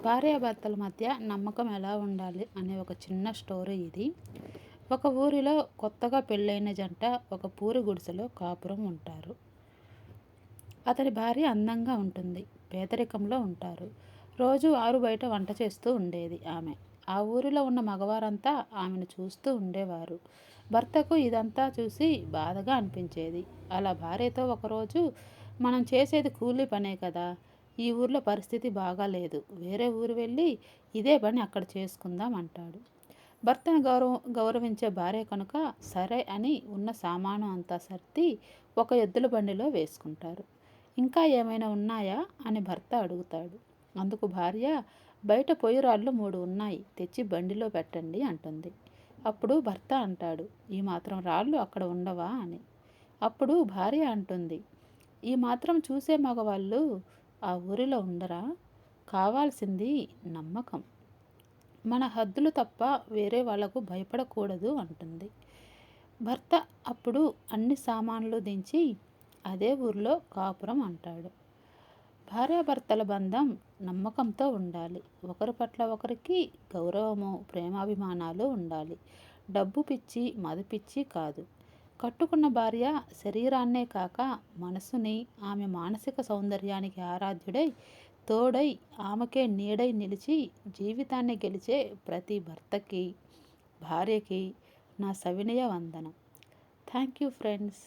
భార్యాభర్తల మధ్య నమ్మకం ఎలా ఉండాలి అనే ఒక చిన్న స్టోరీ ఇది. ఒక ఊరిలో కొత్తగా పెళ్ళైన జంట ఒక పూరి గుడిసెలో కాపురం ఉంటారు. అతని భార్య అందంగా ఉంటుంది. పేదరికంలో ఉంటారు. రోజు ఆరు బయట వంట చేస్తూ ఉండేది ఆమె. ఆ ఊరిలో ఉన్న మగవారంతా ఆమెను చూస్తూ ఉండేవారు. భర్తకు ఇదంతా చూసి బాధగా అనిపించేది. అలా భార్యతో ఒకరోజు, మనం చేసేది కూలీ పనే కదా, ఈ ఊర్లో పరిస్థితి బాగాలేదు, వేరే ఊరు వెళ్ళి ఇదే పని అక్కడ చేసుకుందాం అంటాడు. భర్తను గౌరవించే భార్య కనుక సరే అని ఉన్న సామాను అంతా సర్ది ఒక ఎద్దుల బండిలో వేసుకుంటారు. ఇంకా ఏమైనా ఉన్నాయా అని భర్త అడుగుతాడు. అందుకు భార్య, బయట పొయ్యిరాళ్ళు 3 ఉన్నాయి, తెచ్చి బండిలో పెట్టండి అంటుంది. అప్పుడు భర్త అంటాడు, ఈ మాత్రం రాళ్ళు అక్కడ ఉండవా అని. అప్పుడు భార్య అంటుంది, ఈ మాత్రం చూసే మగవాళ్ళు ఆ ఊరిలో ఉండరా? కావాల్సింది నమ్మకం. మన హద్దులు తప్ప వేరే వాళ్లకు భయపడకూడదు అంటుంది. భర్త అప్పుడు అన్ని సామాన్లు దించి అదే ఊరిలో కాపురం అంటాడు. భార్యాభర్తల బంధం నమ్మకంతో ఉండాలి. ఒకరి పట్ల ఒకరికి గౌరవము, ప్రేమాభిమానాలు ఉండాలి. డబ్బు పిచ్చి, మది పిచ్చి కాదు. కట్టుకున్న భార్య శరీరాన్నే కాక మనసుని, ఆమె మానసిక సౌందర్యానికి ఆరాధ్యుడై, తోడై, ఆమెకే నీడై నిలిచి జీవితాన్ని గెలిచే ప్రతి భర్తకి, భార్యకి నా సవినయ వందనం. Thank you friends.